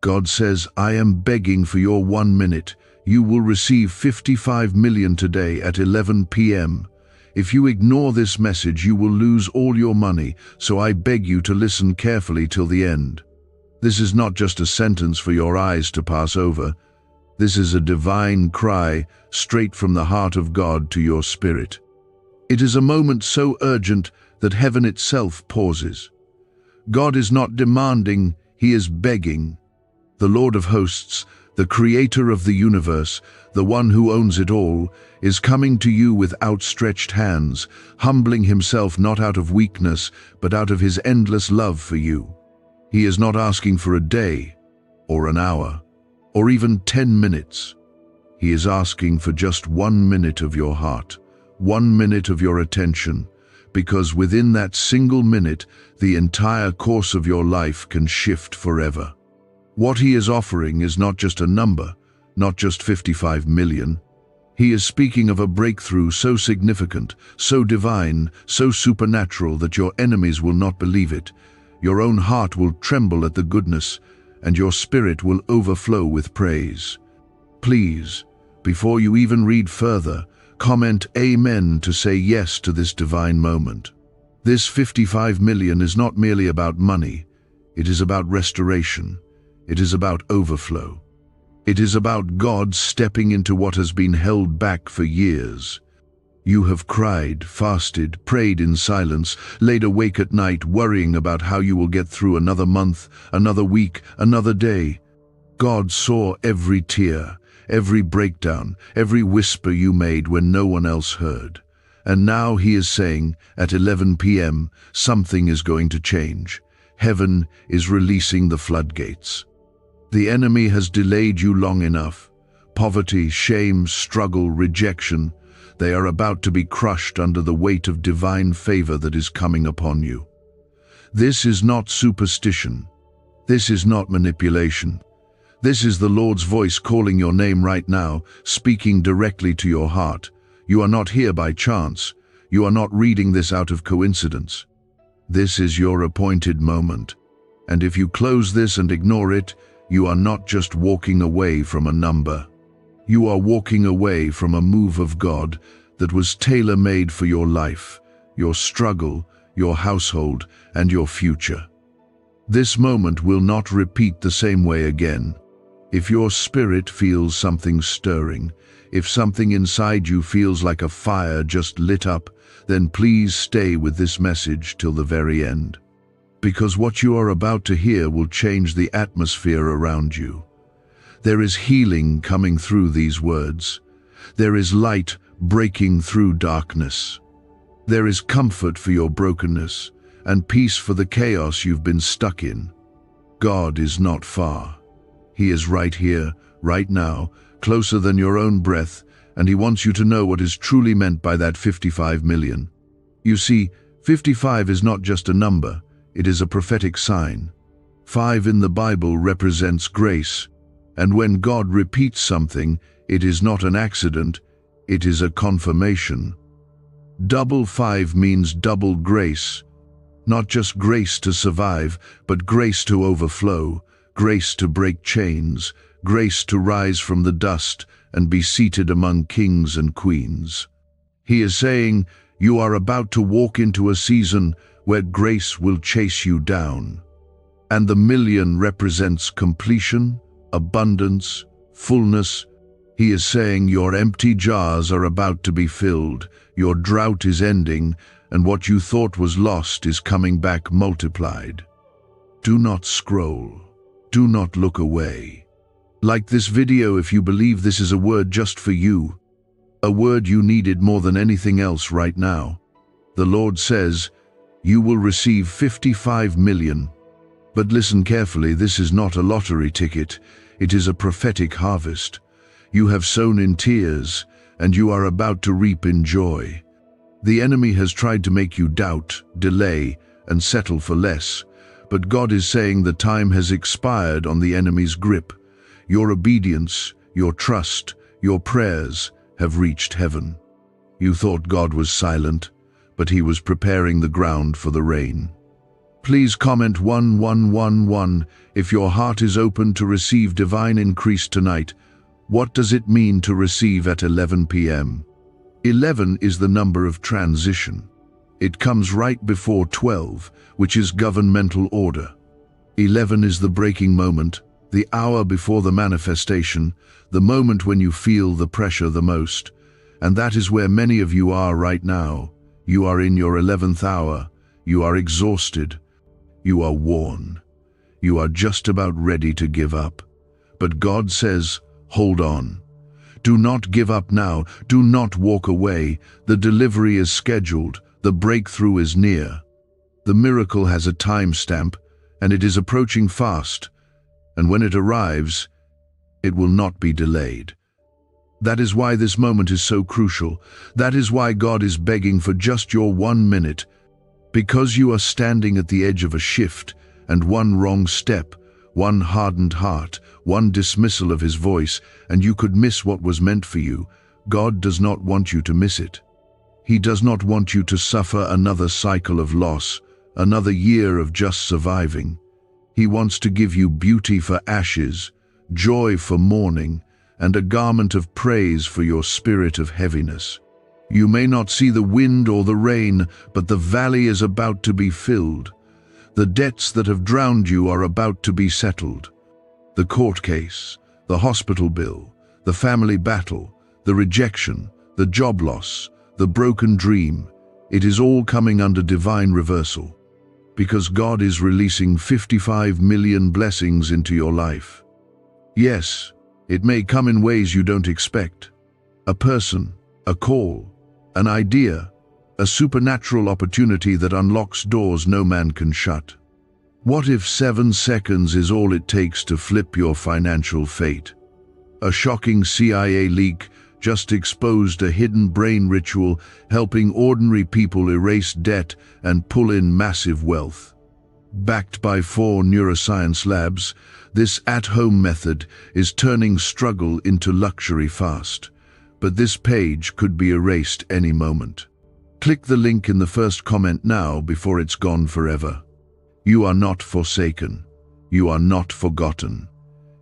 God says, I am begging for your 1 minute. You will receive 55 million today at 11 p.m. If you ignore this message, you will lose all your money, so I beg you to listen carefully till the end. This is not just a sentence for your eyes to pass over. This is a divine cry straight from the heart of God to your spirit. It is a moment so urgent that heaven itself pauses. God is not demanding, he is begging. The Lord of hosts, the creator of the universe, the one who owns it all, is coming to you with outstretched hands, humbling himself not out of weakness, but out of his endless love for you. He is not asking for a day, or an hour, or even 10 minutes. He is asking for just 1 minute of your heart, 1 minute of your attention, because within that single minute, the entire course of your life can shift forever. What he is offering is not just a number, not just 55 million. He is speaking of a breakthrough so significant, so divine, so supernatural that your enemies will not believe it. Your own heart will tremble at the goodness, and your spirit will overflow with praise. Please, before you even read further, comment Amen to say yes to this divine moment. This 55 million is not merely about money. It is about restoration. It is about overflow. It is about God stepping into what has been held back for years. You have cried, fasted, prayed in silence, laid awake at night worrying about how you will get through another month, another week, another day. God saw every tear, every breakdown, every whisper you made when no one else heard. And now he is saying, at 11 p.m., something is going to change. Heaven is releasing the floodgates. The enemy has delayed you long enough. Poverty, shame, struggle, rejection, they are about to be crushed under the weight of divine favor that is coming upon you. This is not superstition. This is not manipulation. This is the Lord's voice calling your name right now, speaking directly to your heart. You are not here by chance. You are not reading this out of coincidence. This is your appointed moment. And if you close this and ignore it, you are not just walking away from a number. You are walking away from a move of God that was tailor-made for your life, your struggle, your household, and your future. This moment will not repeat the same way again. If your spirit feels something stirring, if something inside you feels like a fire just lit up, then please stay with this message till the very end. Because what you are about to hear will change the atmosphere around you. There is healing coming through these words. There is light breaking through darkness. There is comfort for your brokenness and peace for the chaos you've been stuck in. God is not far. He is right here, right now, closer than your own breath, and he wants you to know what is truly meant by that 55 million. You see, 55 is not just a number. It is a prophetic sign. 5 in the Bible represents grace, and when God repeats something, it is not an accident, it is a confirmation. Double 5 means double grace, not just grace to survive, but grace to overflow, grace to break chains, grace to rise from the dust and be seated among kings and queens. He is saying, you are about to walk into a season where grace will chase you down. And the million represents completion, abundance, fullness. He is saying your empty jars are about to be filled, your drought is ending, and what you thought was lost is coming back multiplied. Do not scroll. Do not look away. Like this video if you believe this is a word just for you, a word you needed more than anything else right now. The Lord says, you will receive 55 million. But listen carefully, this is not a lottery ticket, it is a prophetic harvest. You have sown in tears, and you are about to reap in joy. The enemy has tried to make you doubt, delay, and settle for less, but God is saying the time has expired on the enemy's grip. Your obedience, your trust, your prayers have reached heaven. You thought God was silent, but he was preparing the ground for the rain. Please comment 1111 if your heart is open to receive divine increase tonight. What does it mean to receive at 11 p.m.? 11 is the number of transition. It comes right before 12, which is governmental order. 11 is the breaking moment, the hour before the manifestation, the moment when you feel the pressure the most. And that is where many of you are right now. You are in your 11th hour. You are exhausted. You are worn. You are just about ready to give up. But God says, hold on. Do not give up now. Do not walk away. The delivery is scheduled. The breakthrough is near. The miracle has a time stamp, and it is approaching fast. And when it arrives, it will not be delayed. That is why this moment is so crucial. That is why God is begging for just your 1 minute. Because you are standing at the edge of a shift, and one wrong step, one hardened heart, one dismissal of His voice, and you could miss what was meant for you. God does not want you to miss it. He does not want you to suffer another cycle of loss, another year of just surviving. He wants to give you beauty for ashes, joy for mourning, and a garment of praise for your spirit of heaviness. You may not see the wind or the rain, but the valley is about to be filled. The debts that have drowned you are about to be settled. The court case, the hospital bill, the family battle, the rejection, the job loss, the broken dream, it is all coming under divine reversal. Because God is releasing 55 million blessings into your life. Yes, it may come in ways you don't expect. A person, a call, an idea, a supernatural opportunity that unlocks doors no man can shut. What if 7 seconds is all it takes to flip your financial fate? A shocking CIA leak just exposed a hidden brain ritual helping ordinary people erase debt and pull in massive wealth. Backed by 4 neuroscience labs, this at-home method is turning struggle into luxury fast. But this page could be erased any moment. Click the link in the first comment now before it's gone forever. You are not forsaken. You are not forgotten.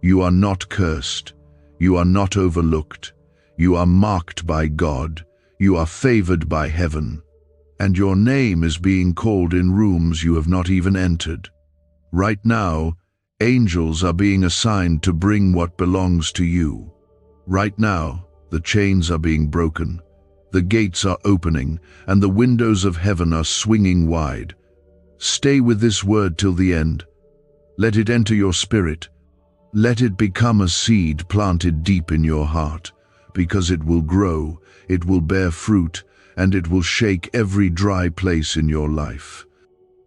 You are not cursed. You are not overlooked. You are marked by God. You are favored by heaven. And your name is being called in rooms you have not even entered. Right now, angels are being assigned to bring what belongs to you. Right now, the chains are being broken. The gates are opening, and the windows of heaven are swinging wide. Stay with this word till the end. Let it enter your spirit. Let it become a seed planted deep in your heart, because it will grow, it will bear fruit, and it will shake every dry place in your life.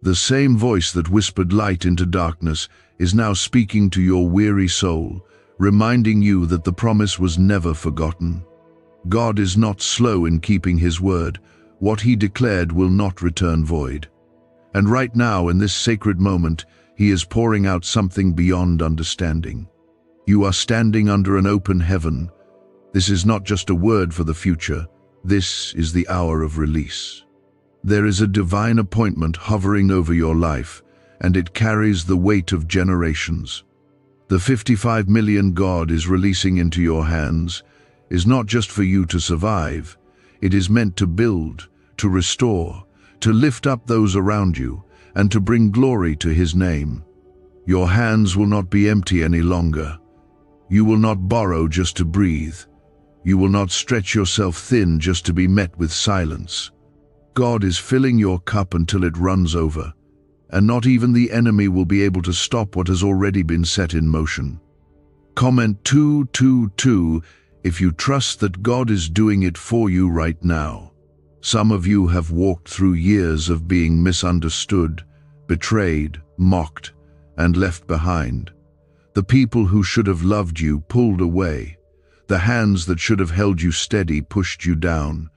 The same voice that whispered light into darkness is now speaking to your weary soul, reminding you that the promise was never forgotten. God is not slow in keeping His word. What He declared will not return void. And right now, in this sacred moment, He is pouring out something beyond understanding. You are standing under an open heaven. This is not just a word for the future. This is the hour of release. There is a divine appointment hovering over your life, and it carries the weight of generations. The 55 million God is releasing into your hands is not just for you to survive. It is meant to build, to restore, to lift up those around you, and to bring glory to His name. Your hands will not be empty any longer. You will not borrow just to breathe. You will not stretch yourself thin just to be met with silence. God is filling your cup until it runs over, and not even the enemy will be able to stop what has already been set in motion. Comment 222 if you trust that God is doing it for you right now. Some of you have walked through years of being misunderstood, betrayed, mocked, and left behind. The people who should have loved you pulled away. The hands that should have held you steady pushed you down.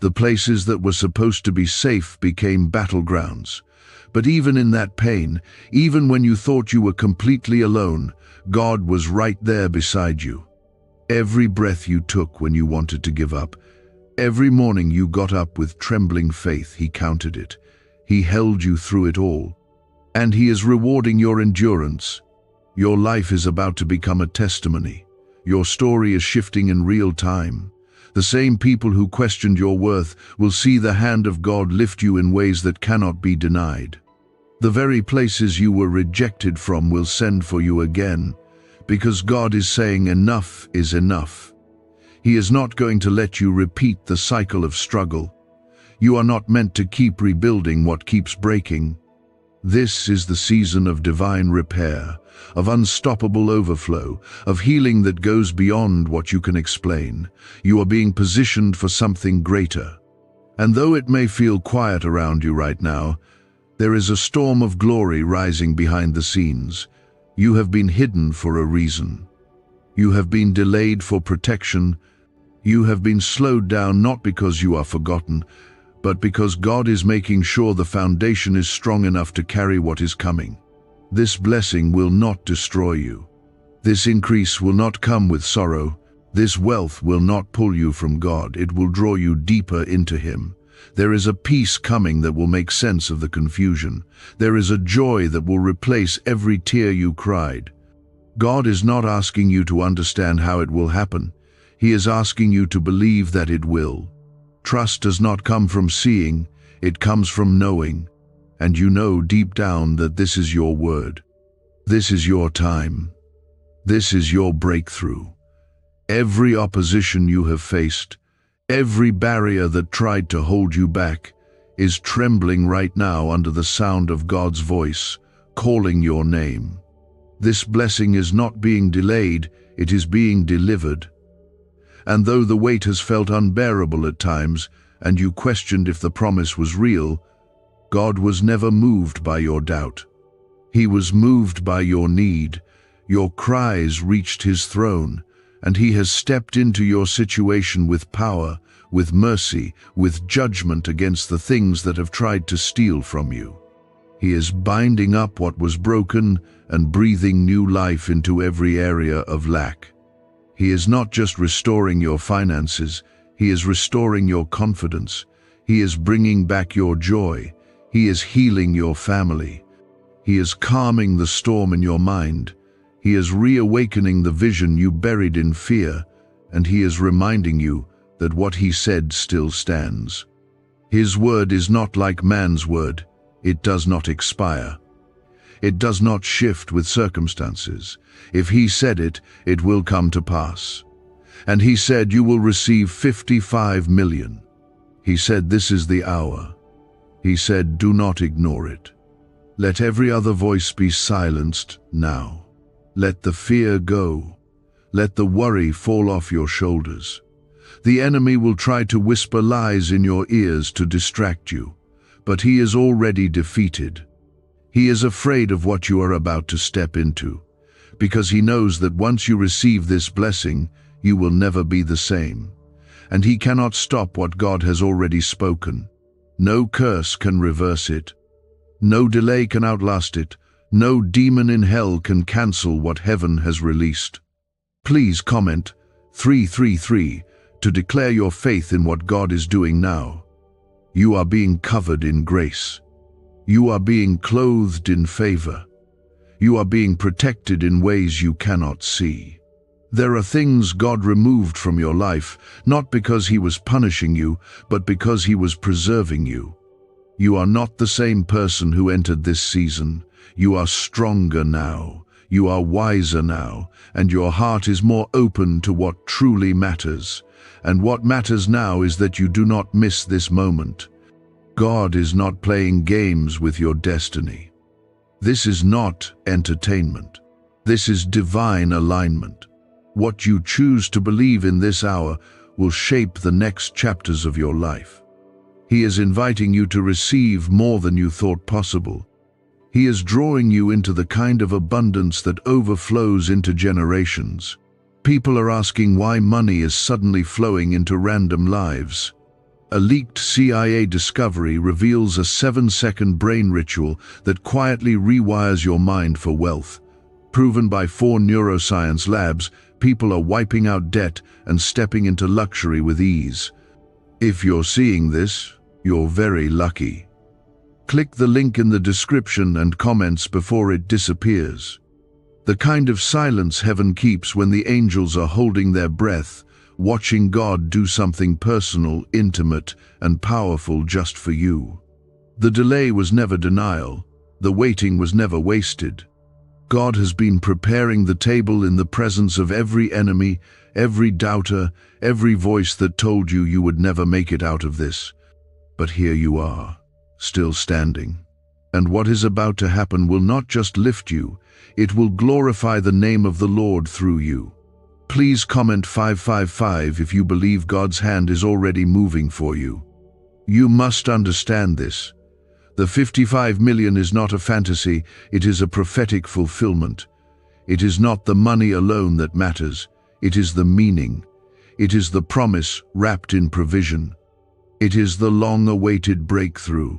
The places that were supposed to be safe became battlegrounds. But even in that pain, even when you thought you were completely alone, God was right there beside you. Every breath you took when you wanted to give up, every morning you got up with trembling faith, He counted it. He held you through it all. And He is rewarding your endurance. Your life is about to become a testimony. Your story is shifting in real time. The same people who questioned your worth will see the hand of God lift you in ways that cannot be denied. The very places you were rejected from will send for you again, because God is saying enough is enough. He is not going to let you repeat the cycle of struggle. You are not meant to keep rebuilding what keeps breaking. This is the season of divine repair, of unstoppable overflow, of healing that goes beyond what you can explain. You are being positioned for something greater. And though it may feel quiet around you right now, there is a storm of glory rising behind the scenes. You have been hidden for a reason. You have been delayed for protection. You have been slowed down not because you are forgotten, but because God is making sure the foundation is strong enough to carry what is coming. This blessing will not destroy you. This increase will not come with sorrow. This wealth will not pull you from God. It will draw you deeper into Him. There is a peace coming that will make sense of the confusion. There is a joy that will replace every tear you cried. God is not asking you to understand how it will happen. He is asking you to believe that it will. Trust does not come from seeing, it comes from knowing. And you know deep down that this is your word. This is your time. This is your breakthrough. Every opposition you have faced, every barrier that tried to hold you back, is trembling right now under the sound of God's voice, calling your name. This blessing is not being delayed, it is being delivered. And though the weight has felt unbearable at times, and you questioned if the promise was real, God was never moved by your doubt. He was moved by your need. Your cries reached His throne, and He has stepped into your situation with power, with mercy, with judgment against the things that have tried to steal from you. He is binding up what was broken and breathing new life into every area of lack. He is not just restoring your finances, He is restoring your confidence. He is bringing back your joy. He is healing your family. He is calming the storm in your mind. He is reawakening the vision you buried in fear, and He is reminding you that what He said still stands. His word is not like man's word. It does not expire. It does not shift with circumstances. If He said it, it will come to pass. And He said you will receive 55 million. He said this is the hour. He said do not ignore it. Let every other voice be silenced now. Let the fear go. Let the worry fall off your shoulders. The enemy will try to whisper lies in your ears to distract you, but he is already defeated. He is afraid of what you are about to step into, because he knows that once you receive this blessing, you will never be the same. And he cannot stop what God has already spoken. No curse can reverse it. No delay can outlast it. No demon in hell can cancel what heaven has released. Please comment 333 to declare your faith in what God is doing now. You are being covered in grace. You are being clothed in favor. You are being protected in ways you cannot see. There are things God removed from your life, not because He was punishing you, but because He was preserving you. You are not the same person who entered this season. You are stronger now. You are wiser now, and your heart is more open to what truly matters. And what matters now is that you do not miss this moment. God is not playing games with your destiny. This is not entertainment. This is divine alignment. What you choose to believe in this hour will shape the next chapters of your life. He is inviting you to receive more than you thought possible. He is drawing you into the kind of abundance that overflows into generations. People are asking why money is suddenly flowing into random lives. A leaked CIA discovery reveals a 7-second brain ritual that quietly rewires your mind for wealth. Proven by 4 neuroscience labs, people are wiping out debt and stepping into luxury with ease. If you're seeing this, you're very lucky. Click the link in the description and comments before it disappears. The kind of silence heaven keeps when the angels are holding their breath, watching God do something personal, intimate, and powerful just for you. The delay was never denial. The waiting was never wasted. God has been preparing the table in the presence of every enemy, every doubter, every voice that told you you would never make it out of this. But here you are, still standing. And what is about to happen will not just lift you, it will glorify the name of the Lord through you. Please comment 555 if you believe God's hand is already moving for you. You must understand this. The 55 million is not a fantasy, it is a prophetic fulfillment. It is not the money alone that matters, it is the meaning. It is the promise wrapped in provision. It is the long-awaited breakthrough.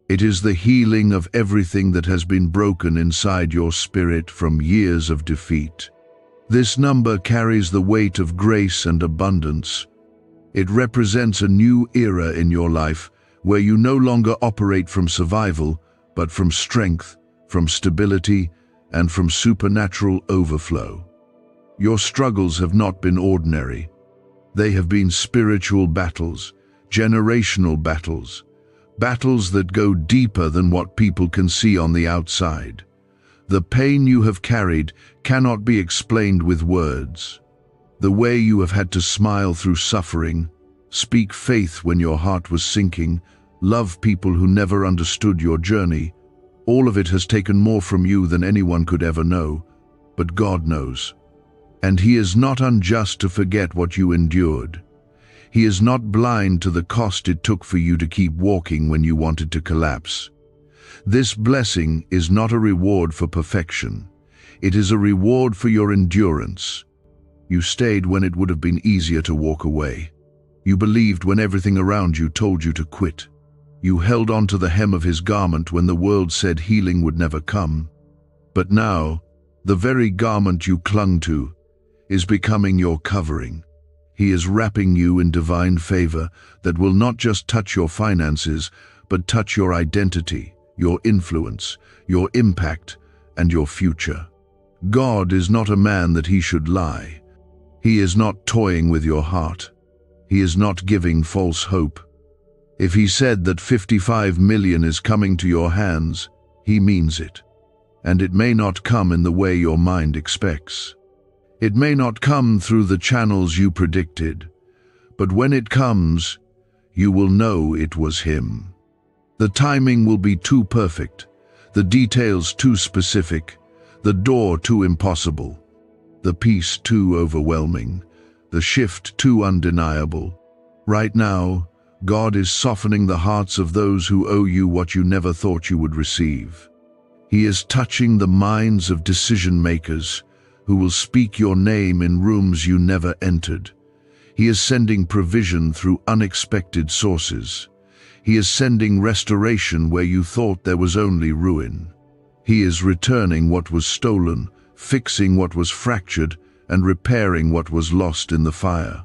It is the healing of everything that has been broken inside your spirit from years of defeat. This number carries the weight of grace and abundance. It represents a new era in your life, where you no longer operate from survival, but from strength, from stability, and from supernatural overflow. Your struggles have not been ordinary. They have been spiritual battles, generational battles, battles that go deeper than what people can see on the outside. The pain you have carried cannot be explained with words. The way you have had to smile through suffering, speak faith when your heart was sinking, love people who never understood your journey, all of it has taken more from you than anyone could ever know, but God knows. And He is not unjust to forget what you endured. He is not blind to the cost it took for you to keep walking when you wanted to collapse. This blessing is not a reward for perfection. It is a reward for your endurance. You stayed when it would have been easier to walk away. You believed when everything around you told you to quit. You held on to the hem of His garment when the world said healing would never come. But now, the very garment you clung to is becoming your covering. He is wrapping you in divine favor that will not just touch your finances, but touch your identity, your influence, your impact, and your future. God is not a man that He should lie. He is not toying with your heart. He is not giving false hope. If He said that 55 million is coming to your hands, He means it. And it may not come in the way your mind expects. It may not come through the channels you predicted, but when it comes, you will know it was Him. The timing will be too perfect, the details too specific, the door too impossible, the peace too overwhelming, the shift too undeniable. Right now, God is softening the hearts of those who owe you what you never thought you would receive. He is touching the minds of decision-makers who will speak your name in rooms you never entered. He is sending provision through unexpected sources. He is sending restoration where you thought there was only ruin. He is returning what was stolen, fixing what was fractured, and repairing what was lost in the fire.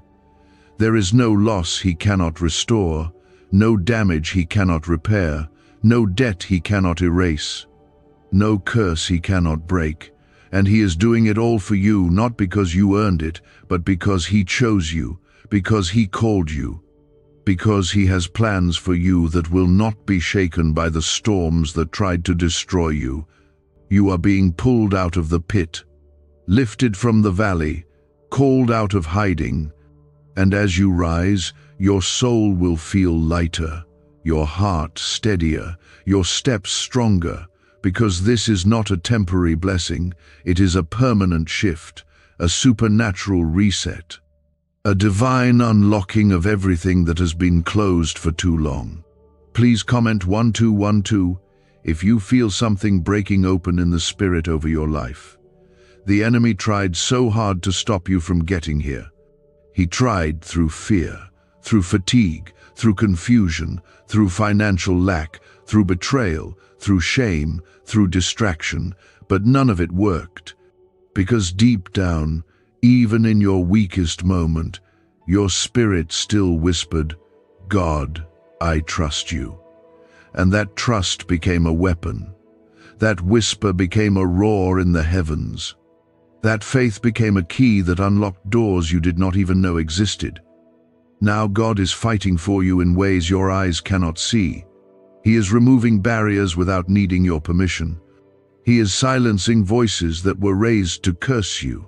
There is no loss He cannot restore, no damage He cannot repair, no debt He cannot erase, no curse He cannot break. And He is doing it all for you, not because you earned it, but because He chose you, because He called you, because He has plans for you that will not be shaken by the storms that tried to destroy you. You are being pulled out of the pit, lifted from the valley, called out of hiding. And as you rise, your soul will feel lighter, your heart steadier, your steps stronger, because this is not a temporary blessing, it is a permanent shift, a supernatural reset, a divine unlocking of everything that has been closed for too long. Please comment 1212 if you feel something breaking open in the spirit over your life. The enemy tried so hard to stop you from getting here. He tried through fear, through fatigue, through confusion, through financial lack, through betrayal, through shame, through distraction, but none of it worked. Because deep down, even in your weakest moment, your spirit still whispered, "God, I trust you." and that trust became a weapon. That whisper became a roar in the heavens. That faith became a key that unlocked doors you did not even know existed. Now God is fighting for you in ways your eyes cannot see. He is removing barriers without needing your permission. He is silencing voices that were raised to curse you.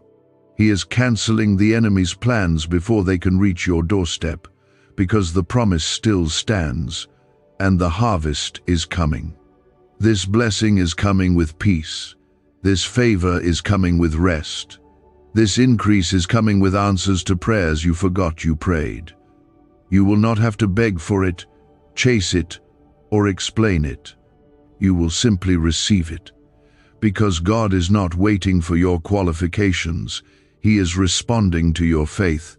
He is canceling the enemy's plans before they can reach your doorstep, because the promise still stands, and the harvest is coming. This blessing is coming with peace. This favor is coming with rest. This increase is coming with answers to prayers you forgot you prayed. You will not have to beg for it, chase it, or explain it. You will simply receive it. Because God is not waiting for your qualifications, He is responding to your faith.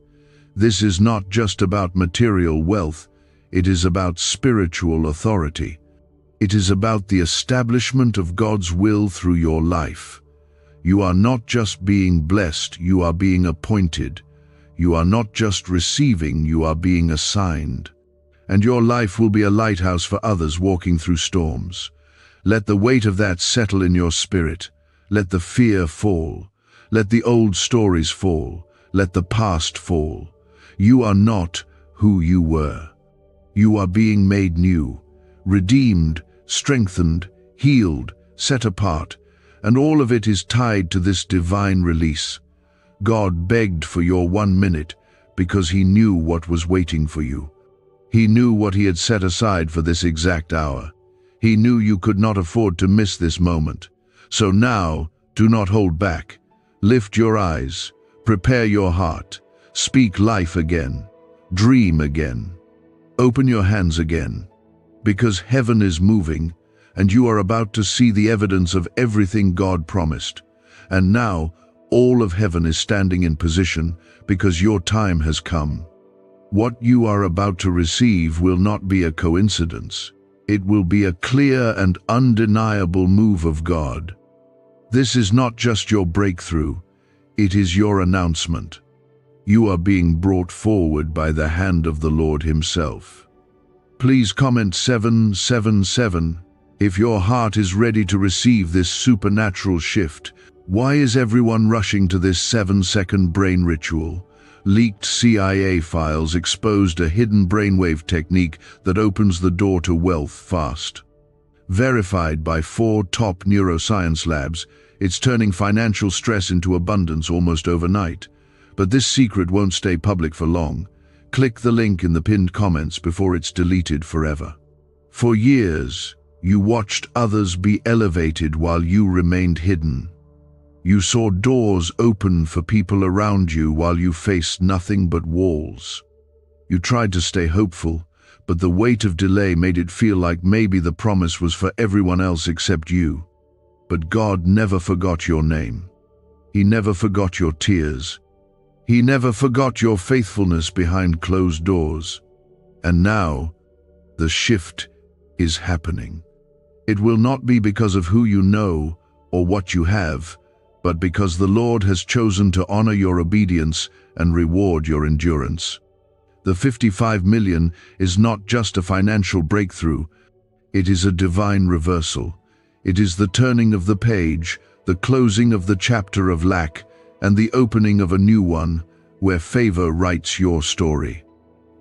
This is not just about material wealth, it is about spiritual authority. It is about the establishment of God's will through your life. You are not just being blessed, you are being appointed. You are not just receiving, you are being assigned. And your life will be a lighthouse for others walking through storms. Let the weight of that settle in your spirit. Let the fear fall. Let the old stories fall. Let the past fall. You are not who you were. You are being made new, redeemed, strengthened, healed, set apart, and all of it is tied to this divine release. God begged for your 1 minute because He knew what was waiting for you. He knew what He had set aside for this exact hour. He knew you could not afford to miss this moment. So now, do not hold back. Lift your eyes, prepare your heart, speak life again, dream again, open your hands again. Because heaven is moving, and you are about to see the evidence of everything God promised. And now, all of heaven is standing in position because your time has come. What you are about to receive will not be a coincidence. It will be a clear and undeniable move of God. This is not just your breakthrough, it is your announcement. You are being brought forward by the hand of the Lord Himself. Please comment 777 if your heart is ready to receive this supernatural shift. Why is everyone rushing to this 7-second brain ritual? Leaked CIA files exposed a hidden brainwave technique that opens the door to wealth fast. Verified by 4 top neuroscience labs, it's turning financial stress into abundance almost overnight. But this secret won't stay public for long. Click the link in the pinned comments before it's deleted forever. For years, you watched others be elevated while you remained hidden. You saw doors open for people around you while you faced nothing but walls. You tried to stay hopeful, but the weight of delay made it feel like maybe the promise was for everyone else except you. But God never forgot your name. He never forgot your tears. He never forgot your faithfulness behind closed doors. And now, the shift is happening. It will not be because of who you know or what you have, but because the Lord has chosen to honor your obedience and reward your endurance. The 55 million is not just a financial breakthrough, it is a divine reversal. It is the turning of the page, the closing of the chapter of lack, and the opening of a new one, where favor writes your story.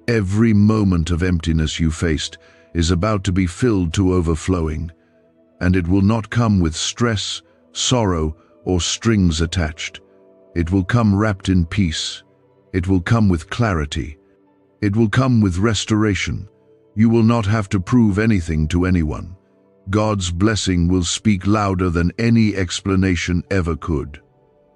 Every moment of emptiness you faced is about to be filled to overflowing, and it will not come with stress, sorrow, or strings attached. It will come wrapped in peace. It will come with clarity. It will come with restoration. You will not have to prove anything to anyone. God's blessing will speak louder than any explanation ever could.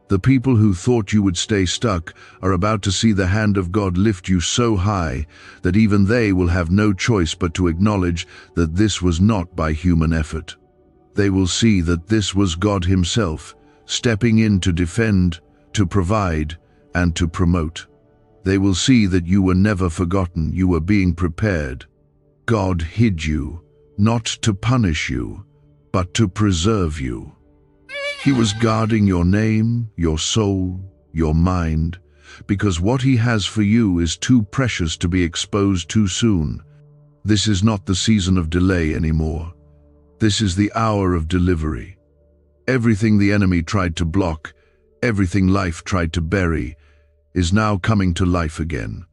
The people who thought you would stay stuck are about to see the hand of God lift you so high that even they will have no choice but to acknowledge that this was not by human effort. They will see that this was God Himself, stepping in to defend, to provide, and to promote. They will see that you were never forgotten, you were being prepared. God hid you, not to punish you, but to preserve you. He was guarding your name, your soul, your mind, because what He has for you is too precious to be exposed too soon. This is not the season of delay anymore. This is the hour of delivery. Everything the enemy tried to block, everything life tried to bury, is now coming to life again.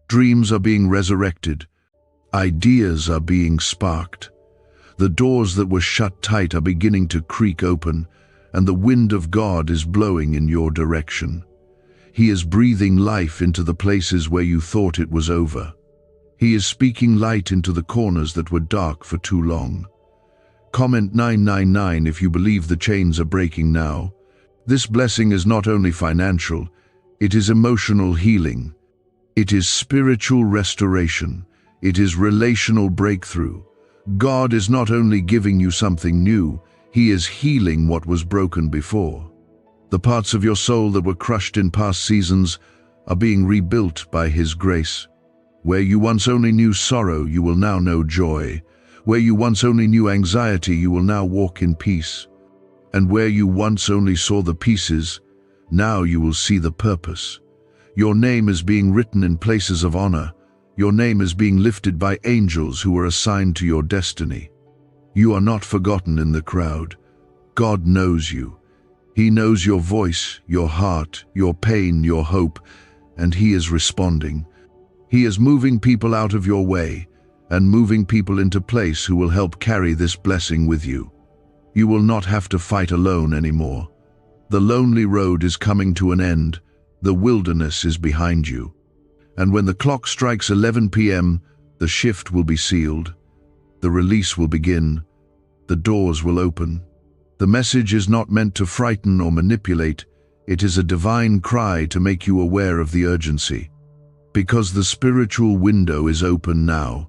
Dreams are being resurrected. Ideas are being sparked. The doors that were shut tight are beginning to creak open, and the wind of God is blowing in your direction. He is breathing life into the places where you thought it was over. He is speaking light into the corners that were dark for too long. Comment 999 if you believe the chains are breaking now. This blessing is not only financial, it is emotional healing. It is spiritual restoration. It is relational breakthrough. God is not only giving you something new, He is healing what was broken before. The parts of your soul that were crushed in past seasons are being rebuilt by His grace. Where you once only knew sorrow, you will now know joy. Where you once only knew anxiety, you will now walk in peace. And where you once only saw the pieces, now you will see the purpose. Your name is being written in places of honor. Your name is being lifted by angels who are assigned to your destiny. You are not forgotten in the crowd. God knows you. He knows your voice, your heart, your pain, your hope, and He is responding. He is moving people out of your way and moving people into place who will help carry this blessing with you. You will not have to fight alone anymore. The lonely road is coming to an end. The wilderness is behind you. And when the clock strikes 11 p.m., the shift will be sealed. The release will begin. The doors will open. The message is not meant to frighten or manipulate. It is a divine cry to make you aware of the urgency. Because the spiritual window is open now,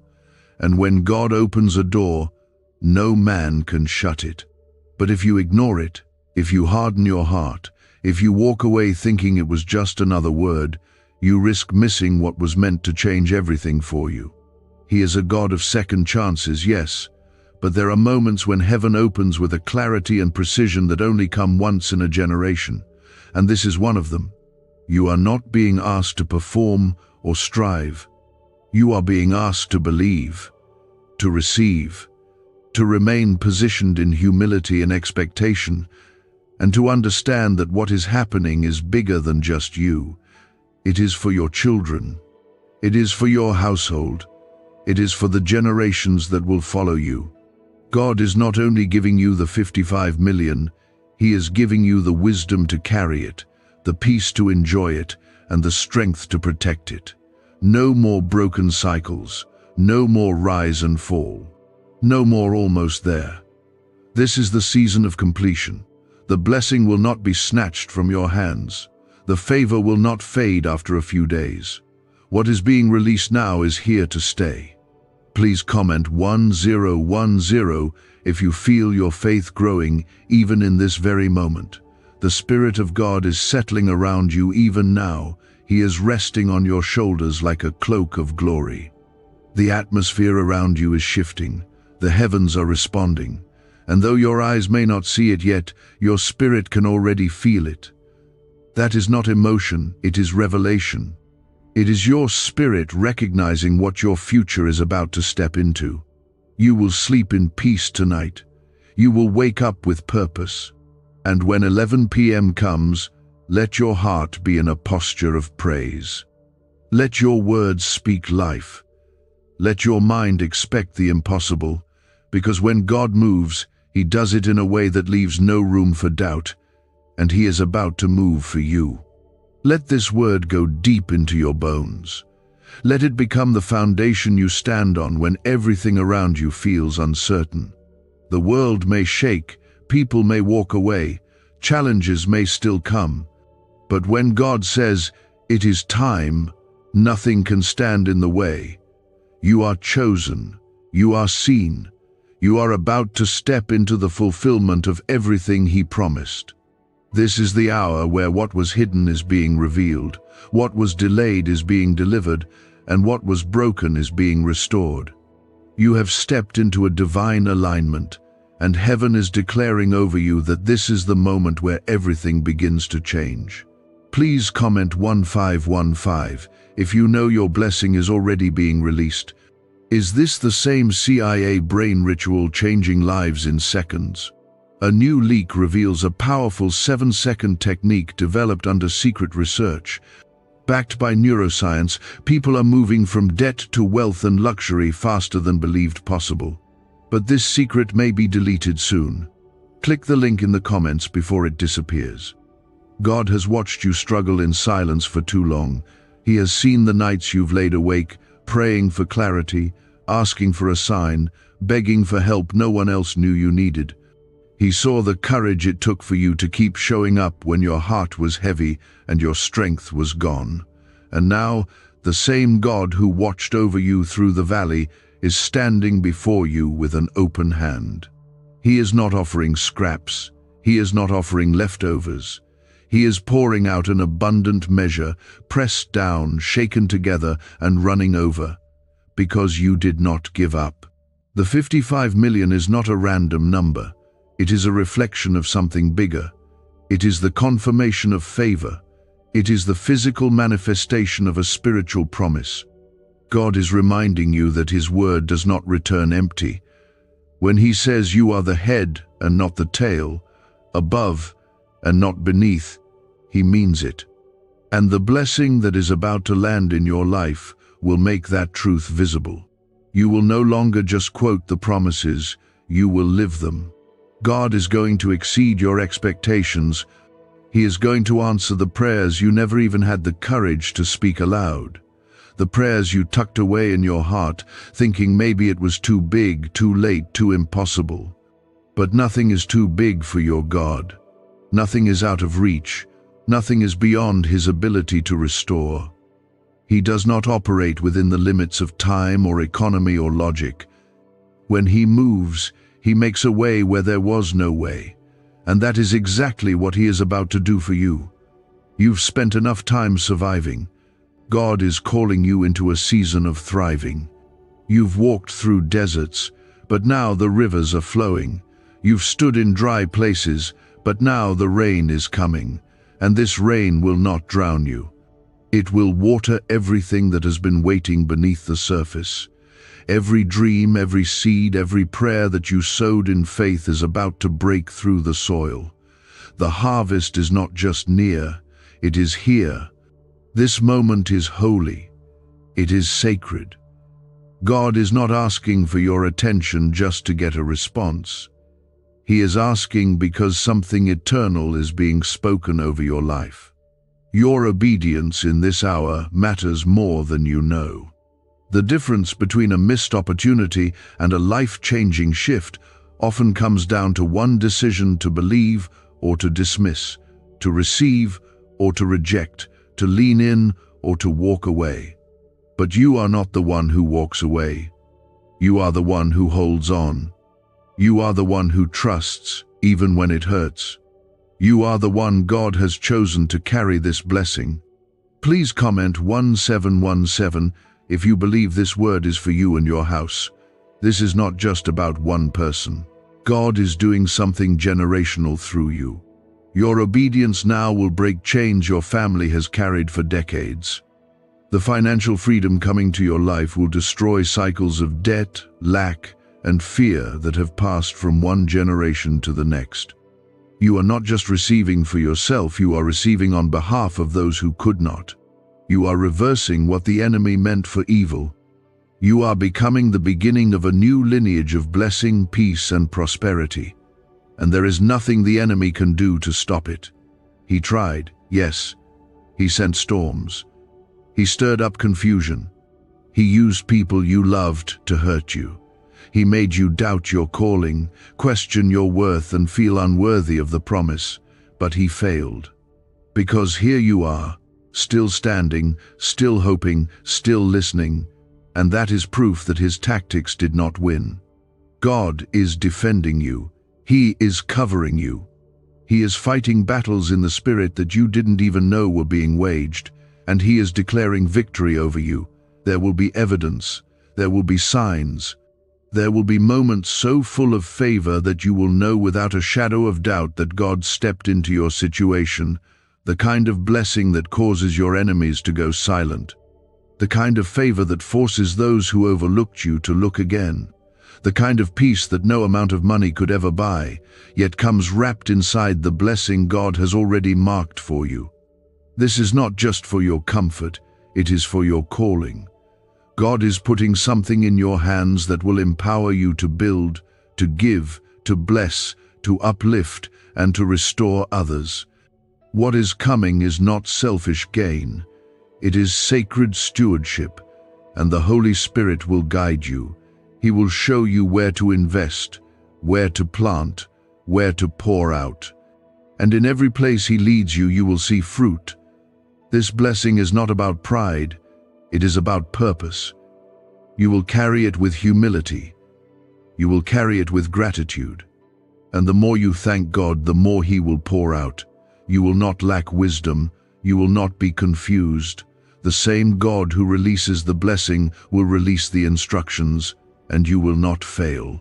and when God opens a door, no man can shut it. But if you ignore it, if you harden your heart, if you walk away thinking it was just another word, you risk missing what was meant to change everything for you. He is a God of second chances, yes, but there are moments when heaven opens with a clarity and precision that only come once in a generation, and this is one of them. You are not being asked to perform or strive. You are being asked to believe, to receive, to remain positioned in humility and expectation, and to understand that what is happening is bigger than just you. It is for your children. It is for your household. It is for the generations that will follow you. God is not only giving you the 55 million, He is giving you the wisdom to carry it, the peace to enjoy it, and the strength to protect it. No more broken cycles, no more rise and fall, no more almost there. This is the season of completion. The blessing will not be snatched from your hands. The favor will not fade after a few days. What is being released now is here to stay. Please comment 1010 if you feel your faith growing even in this very moment. The Spirit of God is settling around you even now. He is resting on your shoulders like a cloak of glory. The atmosphere around you is shifting. The heavens are responding. And though your eyes may not see it yet, your spirit can already feel it. That is not emotion, it is revelation. It is your spirit recognizing what your future is about to step into. You will sleep in peace tonight. You will wake up with purpose. And when 11 p.m. comes, let your heart be in a posture of praise. Let your words speak life. Let your mind expect the impossible, because when God moves, He does it in a way that leaves no room for doubt, and He is about to move for you. Let this word go deep into your bones. Let it become the foundation you stand on when everything around you feels uncertain. The world may shake, people may walk away, challenges may still come. But when God says, "It is time," nothing can stand in the way. You are chosen. You are seen. You are about to step into the fulfillment of everything He promised. This is the hour where what was hidden is being revealed, what was delayed is being delivered, and what was broken is being restored. You have stepped into a divine alignment, and heaven is declaring over you that this is the moment where everything begins to change. Please comment 1515 if you know your blessing is already being released. Is this the same CIA brain ritual changing lives in seconds? A new leak reveals a powerful 7-second technique developed under secret research. Backed by neuroscience, people are moving from debt to wealth and luxury faster than believed possible. But this secret may be deleted soon. Click the link in the comments before it disappears. God has watched you struggle in silence for too long. He has seen the nights you've laid awake, praying for clarity, asking for a sign, begging for help no one else knew you needed. He saw the courage it took for you to keep showing up when your heart was heavy and your strength was gone. And now, the same God who watched over you through the valley is standing before you with an open hand. He is not offering scraps. He is not offering leftovers. He is pouring out an abundant measure, pressed down, shaken together, and running over, because you did not give up. The 55 million is not a random number. It is a reflection of something bigger. It is the confirmation of favor. It is the physical manifestation of a spiritual promise. God is reminding you that His word does not return empty. When He says you are the head and not the tail, above and not beneath, He means it. And the blessing that is about to land in your life will make that truth visible. You will no longer just quote the promises, you will live them. God is going to exceed your expectations. He is going to answer the prayers you never even had the courage to speak aloud. The prayers you tucked away in your heart, thinking maybe it was too big, too late, too impossible. But nothing is too big for your God. Nothing is out of reach. Nothing is beyond His ability to restore. He does not operate within the limits of time or economy or logic. When He moves, He makes a way where there was no way. And that is exactly what He is about to do for you. You've spent enough time surviving. God is calling you into a season of thriving. You've walked through deserts, but now the rivers are flowing. You've stood in dry places, but now the rain is coming. And this rain will not drown you. It will water everything that has been waiting beneath the surface. Every dream, every seed, every prayer that you sowed in faith is about to break through the soil. The harvest is not just near, it is here. This moment is holy. It is sacred. God is not asking for your attention just to get a response. He is asking because something eternal is being spoken over your life. Your obedience in this hour matters more than you know. The difference between a missed opportunity and a life-changing shift often comes down to one decision: to believe or to dismiss, to receive or to reject, to lean in or to walk away. But you are not the one who walks away. You are the one who holds on. You are the one who trusts, even when it hurts. You are the one God has chosen to carry this blessing. Please comment 1717 if you believe this word is for you and your house. This is not just about one person. God is doing something generational through you. Your obedience now will break chains your family has carried for decades. The financial freedom coming to your life will destroy cycles of debt, lack, and fear that have passed from one generation to the next. You are not just receiving for yourself, you are receiving on behalf of those who could not. You are reversing what the enemy meant for evil. You are becoming the beginning of a new lineage of blessing, peace, and prosperity. And there is nothing the enemy can do to stop it. He tried, yes. He sent storms. He stirred up confusion. He used people you loved to hurt you. He made you doubt your calling, question your worth, and feel unworthy of the promise. But he failed. Because here you are, still standing, still hoping, still listening, and that is proof that his tactics did not win. God is defending you. He is covering you. He is fighting battles in the spirit that you didn't even know were being waged, and he is declaring victory over you. There will be evidence. There will be signs. There will be moments so full of favor that you will know without a shadow of doubt that God stepped into your situation, the kind of blessing that causes your enemies to go silent. the kind of favor that forces those who overlooked you to look again, the kind of peace that no amount of money could ever buy, yet comes wrapped inside the blessing God has already marked for you. This is not just for your comfort, it is for your calling. God is putting something in your hands that will empower you to build, to give, to bless, to uplift, and to restore others. What is coming is not selfish gain. It is sacred stewardship, and the Holy Spirit will guide you. He will show you where to invest, where to plant, where to pour out. And in every place He leads you, you will see fruit. This blessing is not about pride, it is about purpose. You will carry it with humility. You will carry it with gratitude. And the more you thank God, the more He will pour out. You will not lack wisdom. You will not be confused. The same God who releases the blessing will release the instructions, and you will not fail.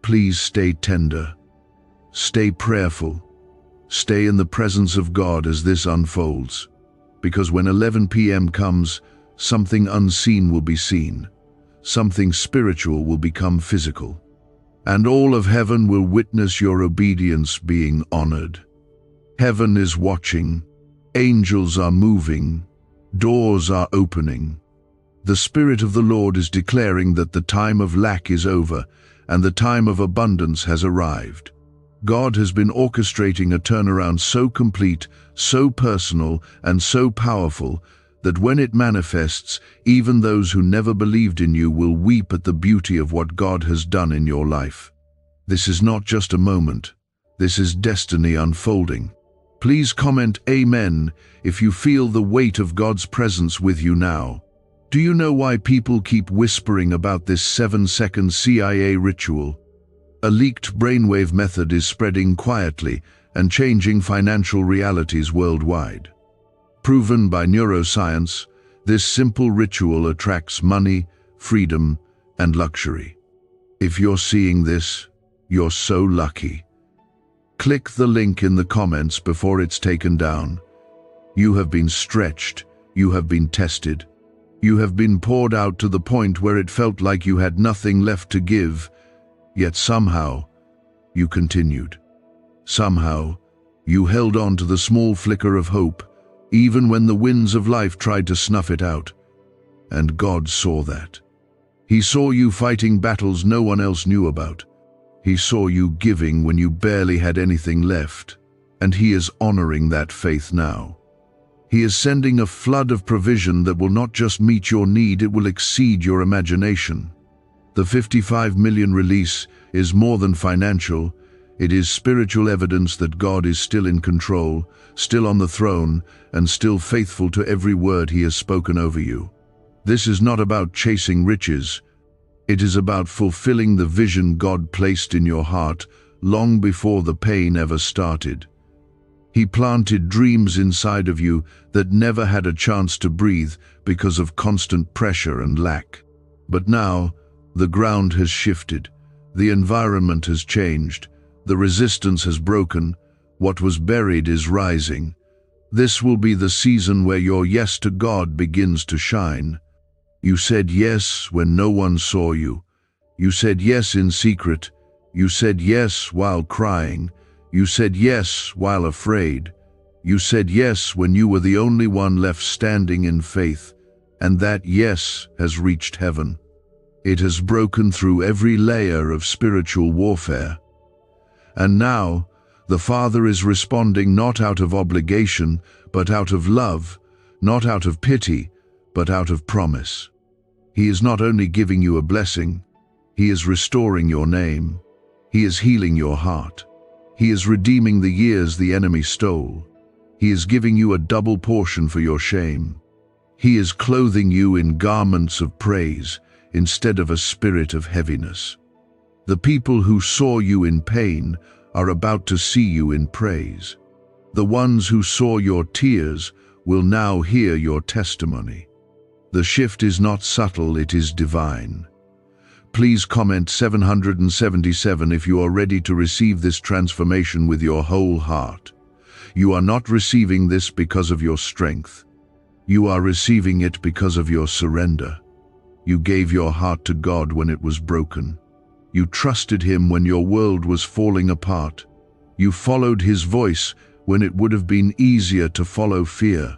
Please stay tender. Stay prayerful. Stay in the presence of God as this unfolds. Because when 11 p.m. comes, something unseen will be seen. Something spiritual will become physical. And all of heaven will witness your obedience being honored. Heaven is watching. Angels are moving. Doors are opening. The Spirit of the Lord is declaring that the time of lack is over and the time of abundance has arrived. God has been orchestrating a turnaround so complete, so personal, and so powerful that when it manifests, even those who never believed in you will weep at the beauty of what God has done in your life. This is not just a moment. This is destiny unfolding. Please comment Amen if you feel the weight of God's presence with you now. Do you know why people keep whispering about this 7-second CIA ritual? A leaked brainwave method is spreading quietly and changing financial realities worldwide. Proven by neuroscience, this simple ritual attracts money, freedom, and luxury. If you're seeing this, you're so lucky. Click the link in the comments before it's taken down. You have been stretched, you have been tested, you have been poured out to the point where it felt like you had nothing left to give, yet somehow you continued. Somehow you held on to the small flicker of hope, even when the winds of life tried to snuff it out. And God saw that. He saw you fighting battles no one else knew about. He saw you giving when you barely had anything left, and He is honoring that faith now. He is sending a flood of provision that will not just meet your need, it will exceed your imagination. The 55 million release is more than financial. It is spiritual evidence that God is still in control, still on the throne, and still faithful to every word He has spoken over you. This is not about chasing riches. It is about fulfilling the vision God placed in your heart long before the pain ever started. He planted dreams inside of you that never had a chance to breathe because of constant pressure and lack. But now, the ground has shifted, the environment has changed, the resistance has broken, what was buried is rising. This will be the season where your yes to God begins to shine. You said yes when no one saw you. You said yes in secret. You said yes while crying. You said yes while afraid. You said yes when you were the only one left standing in faith. And that yes has reached heaven. It has broken through every layer of spiritual warfare. And now, the Father is responding not out of obligation, but out of love, not out of pity, but out of promise. He is not only giving you a blessing, He is restoring your name. He is healing your heart. He is redeeming the years the enemy stole. He is giving you a double portion for your shame. He is clothing you in garments of praise instead of a spirit of heaviness. The people who saw you in pain are about to see you in praise. The ones who saw your tears will now hear your testimony. The shift is not subtle, it is divine. Please comment 777 if you are ready to receive this transformation with your whole heart. You are not receiving this because of your strength. You are receiving it because of your surrender. You gave your heart to God when it was broken. You trusted Him when your world was falling apart. You followed His voice when it would have been easier to follow fear.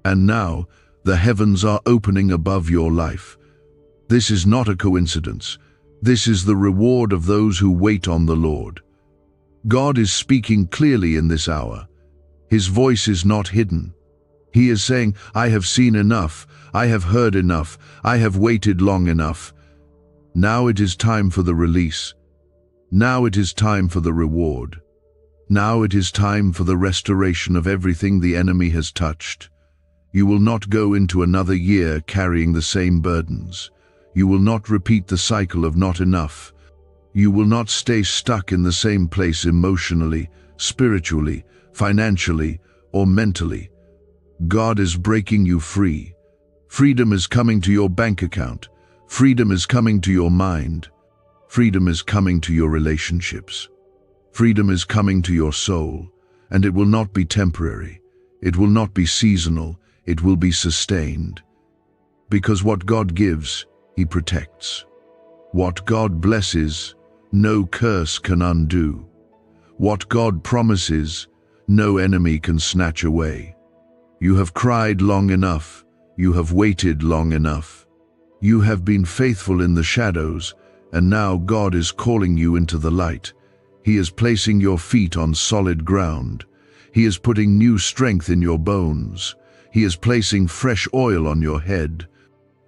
And now, the heavens are opening above your life. This is not a coincidence. This is the reward of those who wait on the Lord. God is speaking clearly in this hour. His voice is not hidden. He is saying, I have seen enough, I have heard enough, I have waited long enough. Now it is time for the release. Now it is time for the reward. Now it is time for the restoration of everything the enemy has touched. You will not go into another year carrying the same burdens. You will not repeat the cycle of not enough. You will not stay stuck in the same place emotionally, spiritually, financially, or mentally. God is breaking you free. Freedom is coming to your bank account. Freedom is coming to your mind. Freedom is coming to your relationships. Freedom is coming to your soul, and it will not be temporary. It will not be seasonal. It will be sustained. Because what God gives, He protects. What God blesses, no curse can undo. What God promises, no enemy can snatch away. You have cried long enough. You have waited long enough. You have been faithful in the shadows, and now God is calling you into the light. He is placing your feet on solid ground. He is putting new strength in your bones. He is placing fresh oil on your head.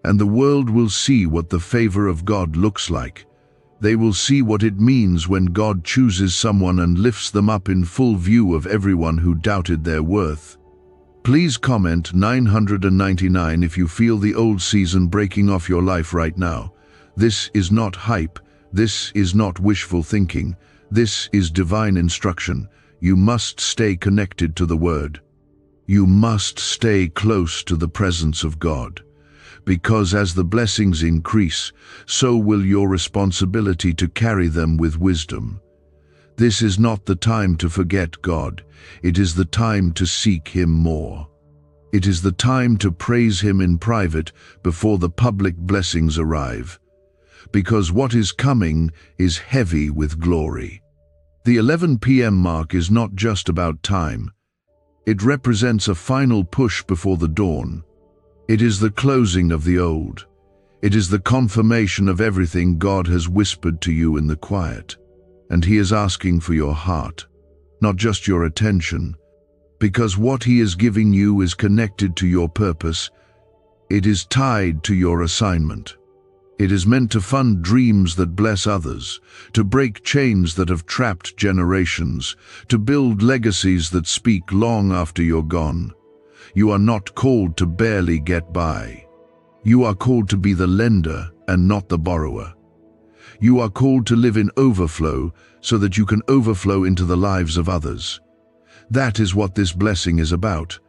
And the world will see what the favor of God looks like. They will see what it means when God chooses someone and lifts them up in full view of everyone who doubted their worth. Please comment 999 if you feel the old season breaking off your life right now. This is not hype. This is not wishful thinking. This is divine instruction. You must stay connected to the Word. You must stay close to the presence of God. Because as the blessings increase, so will your responsibility to carry them with wisdom. This is not the time to forget God. It is the time to seek Him more. It is the time to praise Him in private before the public blessings arrive. Because what is coming is heavy with glory. The 11 p.m. mark is not just about time. It represents a final push before the dawn. It is the closing of the old. It is the confirmation of everything God has whispered to you in the quiet. And He is asking for your heart, not just your attention, because what He is giving you is connected to your purpose. It is tied to your assignment. It is meant to fund dreams that bless others, to break chains that have trapped generations, to build legacies that speak long after you're gone. You are not called to barely get by. You are called to be the lender and not the borrower. You are called to live in overflow so that you can overflow into the lives of others. That is what this blessing is about.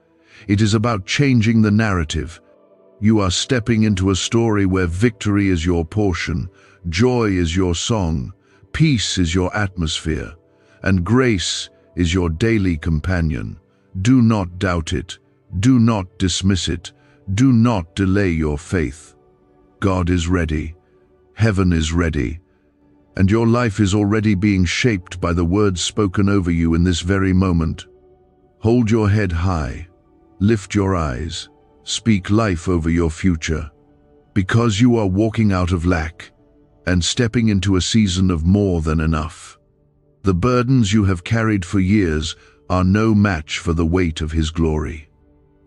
It is about changing the narrative. You are stepping into a story where victory is your portion, joy is your song, peace is your atmosphere, and grace is your daily companion. Do not doubt it. Do not dismiss it. Do not delay your faith. God is ready. Heaven is ready. And your life is already being shaped by the words spoken over you in this very moment. Hold your head high. Lift your eyes. Speak life over your future. Because you are walking out of lack and stepping into a season of more than enough. The burdens you have carried for years are no match for the weight of His glory.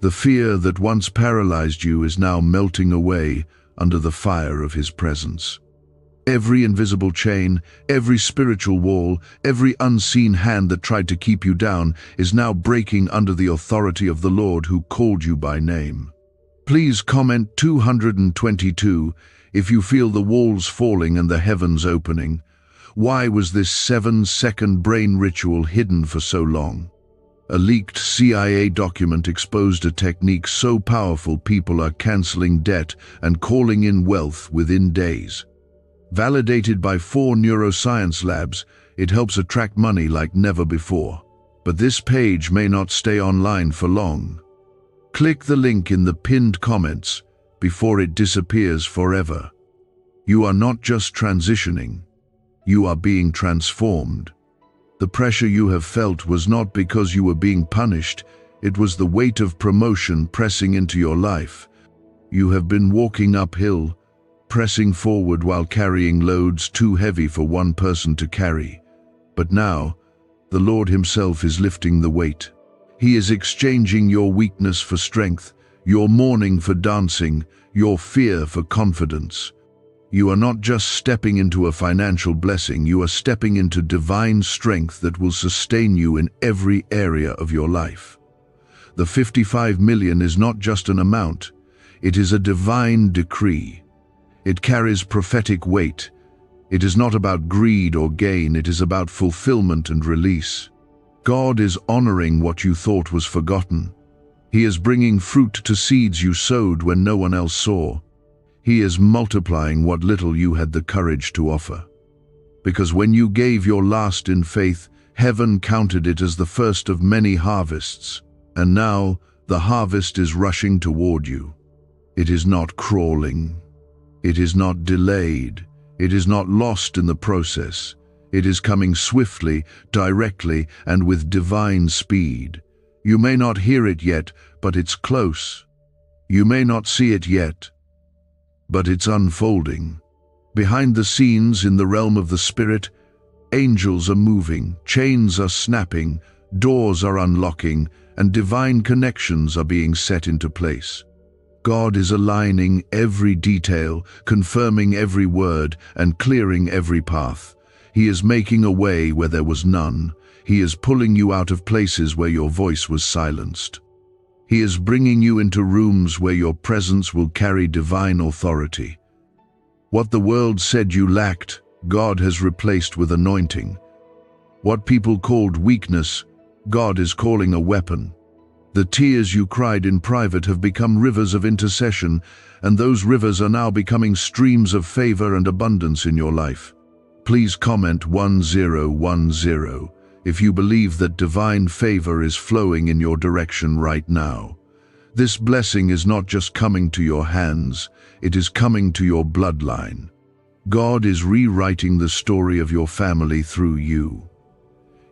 The fear that once paralyzed you is now melting away under the fire of His presence. Every invisible chain, every spiritual wall, every unseen hand that tried to keep you down is now breaking under the authority of the Lord who called you by name. Please comment 222 if you feel the walls falling and the heavens opening. Why was this 7-second brain ritual hidden for so long? A leaked CIA document exposed a technique so powerful people are canceling debt and calling in wealth within days. Validated by 4 neuroscience labs, it helps attract money like never before. But this page may not stay online for long. Click the link in the pinned comments before it disappears forever. You are not just transitioning, you are being transformed. The pressure you have felt was not because you were being punished, it was the weight of promotion pressing into your life. You have been walking uphill, pressing forward while carrying loads too heavy for one person to carry. But now, the Lord Himself is lifting the weight. He is exchanging your weakness for strength, your mourning for dancing, your fear for confidence. You are not just stepping into a financial blessing, you are stepping into divine strength that will sustain you in every area of your life. The 55 million is not just an amount, it is a divine decree. It carries prophetic weight. It is not about greed or gain, it is about fulfillment and release. God is honoring what you thought was forgotten. He is bringing fruit to seeds you sowed when no one else saw. He is multiplying what little you had the courage to offer. Because when you gave your last in faith, heaven counted it as the first of many harvests. And now, the harvest is rushing toward you. It is not crawling. It is not delayed. It is not lost in the process. It is coming swiftly, directly, and with divine speed. You may not hear it yet, but it's close. You may not see it yet, but it's unfolding. Behind the scenes in the realm of the Spirit, angels are moving, chains are snapping, doors are unlocking, and divine connections are being set into place. God is aligning every detail, confirming every word, and clearing every path. He is making a way where there was none. He is pulling you out of places where your voice was silenced. He is bringing you into rooms where your presence will carry divine authority. What the world said you lacked, God has replaced with anointing. What people called weakness, God is calling a weapon. The tears you cried in private have become rivers of intercession, and those rivers are now becoming streams of favor and abundance in your life. Please comment 1010 if you believe that divine favor is flowing in your direction right now. This blessing is not just coming to your hands, it is coming to your bloodline. God is rewriting the story of your family through you.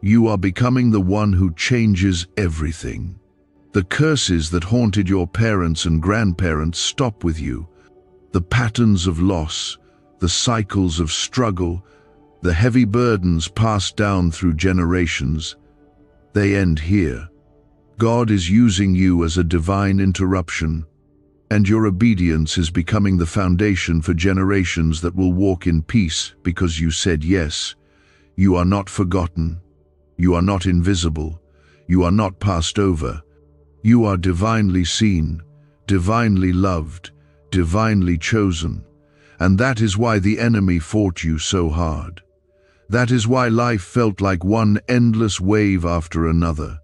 You are becoming the one who changes everything. The curses that haunted your parents and grandparents stop with you. The patterns of loss, the cycles of struggle, the heavy burdens passed down through generations, they end here. God is using you as a divine interruption, and your obedience is becoming the foundation for generations that will walk in peace because you said yes. You are not forgotten. You are not invisible. You are not passed over. You are divinely seen, divinely loved, divinely chosen, and that is why the enemy fought you so hard. That is why life felt like one endless wave after another.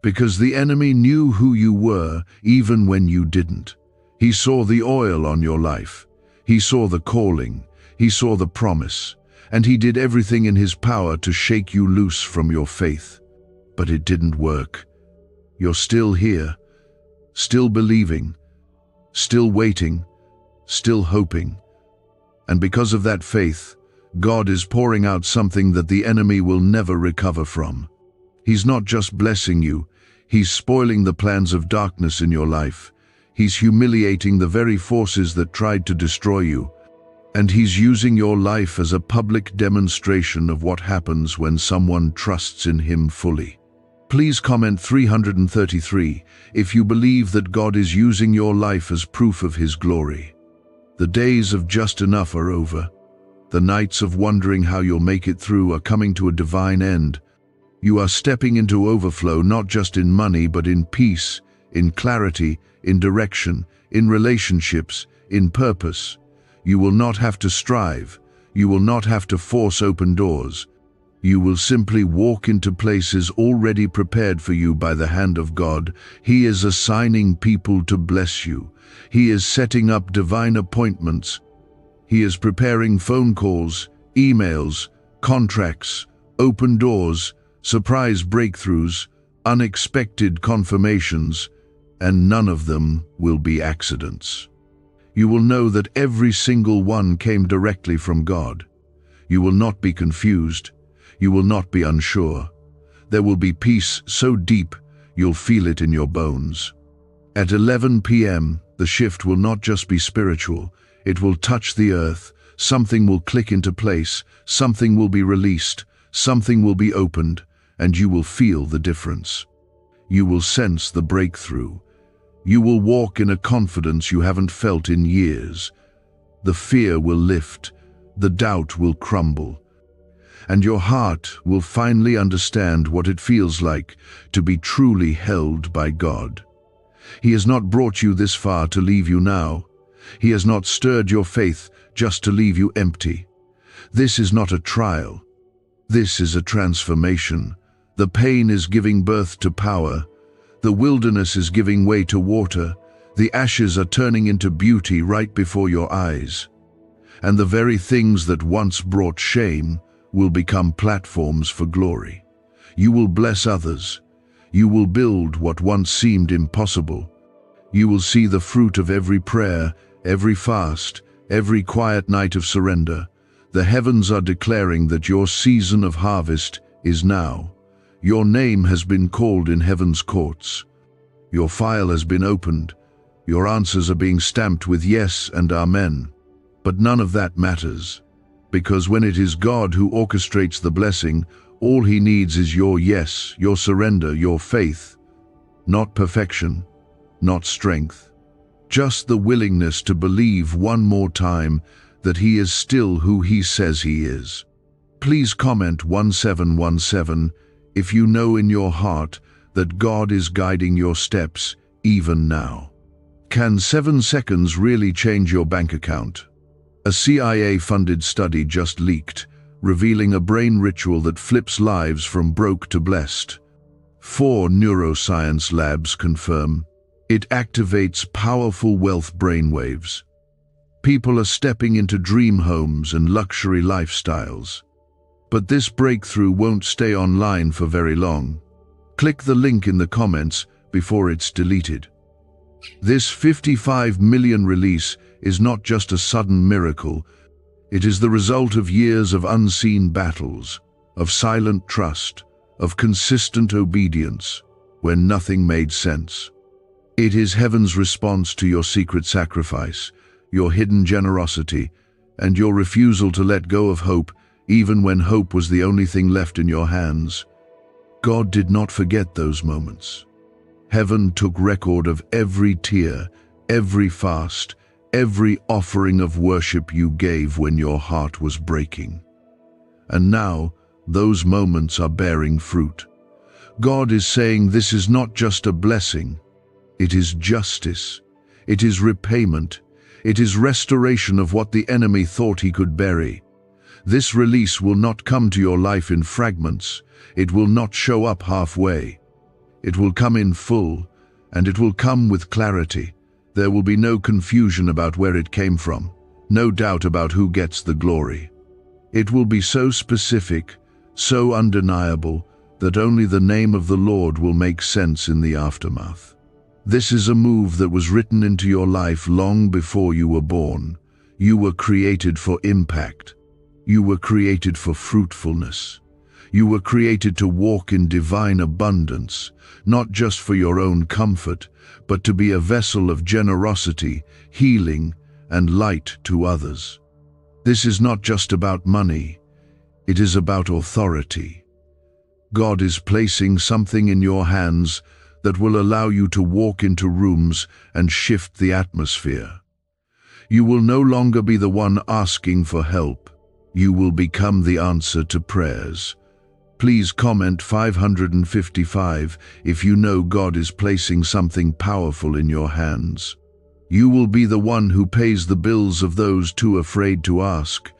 Because the enemy knew who you were even when you didn't. He saw the oil on your life. He saw the calling. He saw the promise. And he did everything in his power to shake you loose from your faith. But it didn't work. You're still here, still believing, still waiting, still hoping. And because of that faith, God is pouring out something that the enemy will never recover from. He's not just blessing you, He's spoiling the plans of darkness in your life. He's humiliating the very forces that tried to destroy you. And He's using your life as a public demonstration of what happens when someone trusts in Him fully. Please comment 333 if you believe that God is using your life as proof of His glory. The days of just enough are over. The nights of wondering how you'll make it through are coming to a divine end. You are stepping into overflow not just in money but in peace, in clarity, in direction, in relationships, in purpose. You will not have to strive. You will not have to force open doors. You will simply walk into places already prepared for you by the hand of God. He is assigning people to bless you. He is setting up divine appointments. He is preparing phone calls, emails, contracts, open doors, surprise breakthroughs, unexpected confirmations. and none of them will be accidents. You will know that every single one came directly from God. You will not be confused. You will not be unsure. There will be peace so deep you'll feel it in your bones. At 11 p.m., the shift will not just be spiritual. It will touch the earth. Something will click into place. Something will be released. Something will be opened, and you will feel the difference. You will sense the breakthrough. You will walk in a confidence you haven't felt in years. The fear will lift. The doubt will crumble. And your heart will finally understand what it feels like to be truly held by God. He has not brought you this far to leave you now. He has not stirred your faith just to leave you empty. This is not a trial. This is a transformation. The pain is giving birth to power. The wilderness is giving way to water. The ashes are turning into beauty right before your eyes. And the very things that once brought shame will become platforms for glory. You will bless others. You will build what once seemed impossible. You will see the fruit of every prayer, every fast, every quiet night of surrender. The heavens are declaring that your season of harvest is now. Your name has been called in heaven's courts. Your file has been opened. Your answers are being stamped with yes and amen. But none of that matters, because when it is God who orchestrates the blessing, all he needs is your yes, your surrender, your faith. Not perfection, not strength. Just the willingness to believe one more time that he is still who he says he is. Please comment 1717 if you know in your heart that God is guiding your steps even now. Can 7 seconds really change your bank account? A CIA-funded study just leaked, revealing a brain ritual that flips lives from broke to blessed. 4 neuroscience labs confirm it activates powerful wealth brainwaves. People are stepping into dream homes and luxury lifestyles. But this breakthrough won't stay online for very long. Click the link in the comments before it's deleted. This 55 million release is not just a sudden miracle. It is the result of years of unseen battles, of silent trust, of consistent obedience, when nothing made sense. It is heaven's response to your secret sacrifice, your hidden generosity, and your refusal to let go of hope, even when hope was the only thing left in your hands. God did not forget those moments. Heaven took record of every tear, every fast, every offering of worship you gave when your heart was breaking. And now, those moments are bearing fruit. God is saying this is not just a blessing. It is justice. It is repayment. It is restoration of what the enemy thought he could bury. This release will not come to your life in fragments. It will not show up halfway. It will come in full, and it will come with clarity. There will be no confusion about where it came from, no doubt about who gets the glory. It will be so specific, so undeniable, that only the name of the Lord will make sense in the aftermath. This is a move that was written into your life long before you were born. You were created for impact. You were created for fruitfulness. You were created to walk in divine abundance, not just for your own comfort, but to be a vessel of generosity, healing, and light to others. This is not just about money. It is about authority. God is placing something in your hands that will allow you to walk into rooms and shift the atmosphere. You will no longer be the one asking for help. You will become the answer to prayers. Please comment 555 if you know God is placing something powerful in your hands. You will be the one who pays the bills of those too afraid to ask.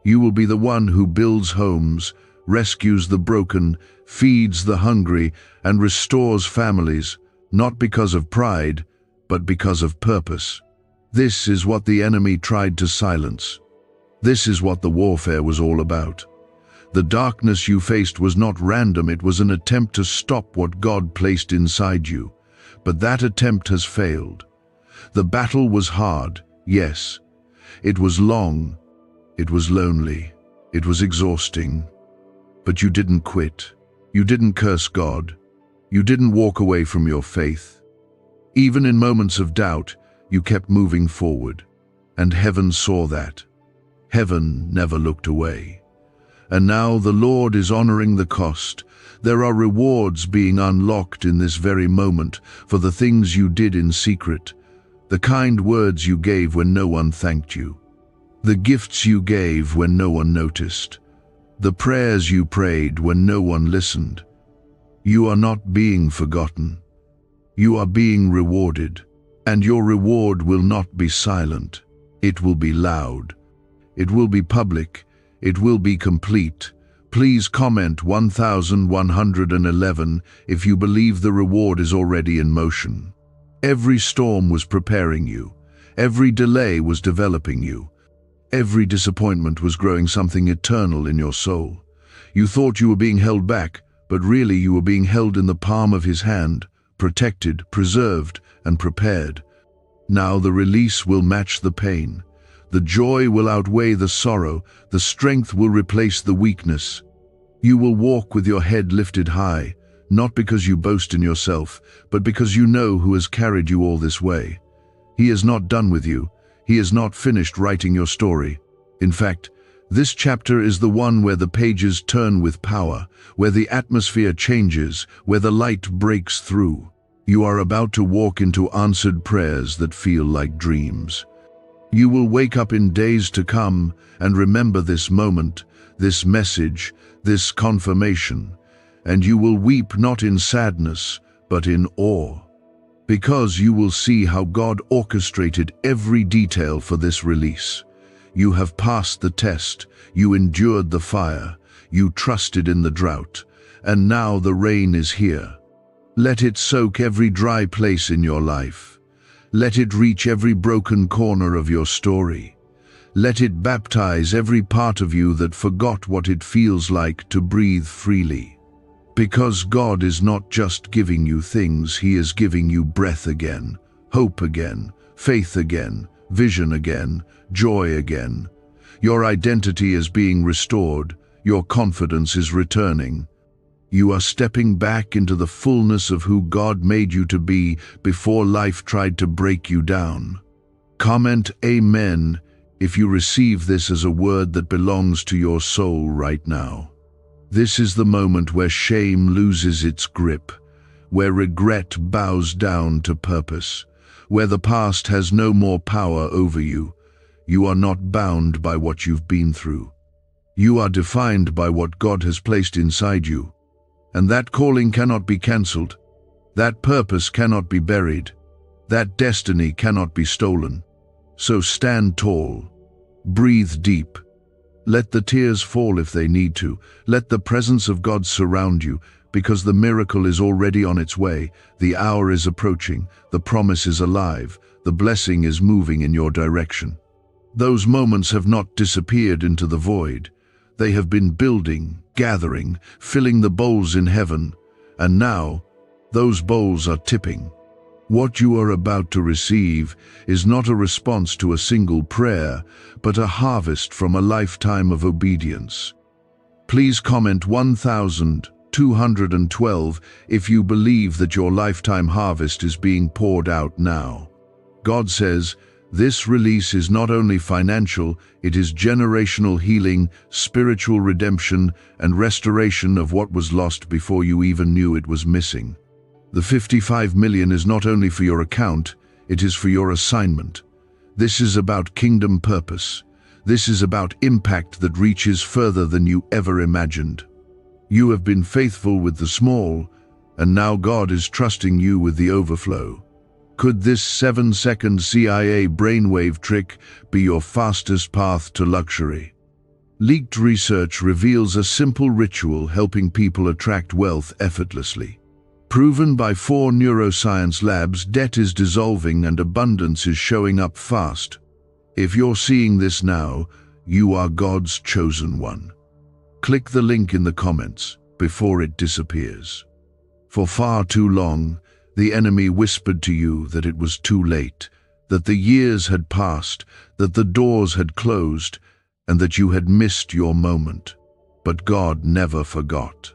You will be the one who builds homes, rescues the broken, feeds the hungry, and restores families, not because of pride, but because of purpose. This is what the enemy tried to silence. This is what the warfare was all about. The darkness you faced was not random, it was an attempt to stop what God placed inside you. but that attempt has failed. The battle was hard, yes. It was long, it was lonely, it was exhausting. But you didn't quit. You didn't curse God. You didn't walk away from your faith. Even in moments of doubt, you kept moving forward. And heaven saw that. Heaven never looked away. And now the Lord is honoring the cost. There are rewards being unlocked in this very moment for the things you did in secret, the kind words you gave when no one thanked you, the gifts you gave when no one noticed, the prayers you prayed when no one listened. You are not being forgotten. You are being rewarded, and your reward will not be silent. It will be loud. It will be public. It will be complete. Please comment 1111 if you believe the reward is already in motion. Every storm was preparing you. Every delay was developing you. Every disappointment was growing something eternal in your soul. You thought you were being held back, but really you were being held in the palm of His hand, protected, preserved, and prepared. Now the release will match the pain. The joy will outweigh the sorrow. The strength will replace the weakness. You will walk with your head lifted high, not because you boast in yourself, but because you know who has carried you all this way. He is not done with you. He is not finished writing your story. In fact, this chapter is the one where the pages turn with power, where the atmosphere changes, where the light breaks through. You are about to walk into answered prayers that feel like dreams. You will wake up in days to come and remember this moment, this message, this confirmation, and you will weep not in sadness, but in awe, because you will see how God orchestrated every detail for this release. You have passed the test, you endured the fire, you trusted in the drought, and now the rain is here. Let it soak every dry place in your life. Let it reach every broken corner of your story. Let it baptize every part of you that forgot what it feels like to breathe freely. Because God is not just giving you things, He is giving you breath again, hope again, faith again, vision again, joy again. Your identity is being restored. Your confidence is returning. You are stepping back into the fullness of who God made you to be before life tried to break you down. Comment Amen if you receive this as a word that belongs to your soul right now. This is the moment where shame loses its grip, where regret bows down to purpose, where the past has no more power over you. You are not bound by what you've been through. You are defined by what God has placed inside you. And that calling cannot be cancelled. That purpose cannot be buried. That destiny cannot be stolen. So stand tall. Breathe deep. Let the tears fall if they need to. Let the presence of God surround you, because the miracle is already on its way. The hour is approaching. The promise is alive. The blessing is moving in your direction. Those moments have not disappeared into the void. They have been building, gathering, filling the bowls in heaven, and now those bowls are tipping. What you are about to receive is not a response to a single prayer, but a harvest from a lifetime of obedience. Please comment 1212 if you believe that your lifetime harvest is being poured out now. God says, this release is not only financial, it is generational healing, spiritual redemption, and restoration of what was lost before you even knew it was missing. The 55 million is not only for your account, it is for your assignment. This is about kingdom purpose. This is about impact that reaches further than you ever imagined. You have been faithful with the small, and now God is trusting you with the overflow. Could this 7-second CIA brainwave trick be your fastest path to luxury? Leaked research reveals a simple ritual helping people attract wealth effortlessly. Proven by 4 neuroscience labs, debt is dissolving and abundance is showing up fast. If you're seeing this now, you are God's chosen one. Click the link in the comments before it disappears. For far too long, The enemy whispered to you that it was too late, that the years had passed, that the doors had closed, and that you had missed your moment. But God never forgot.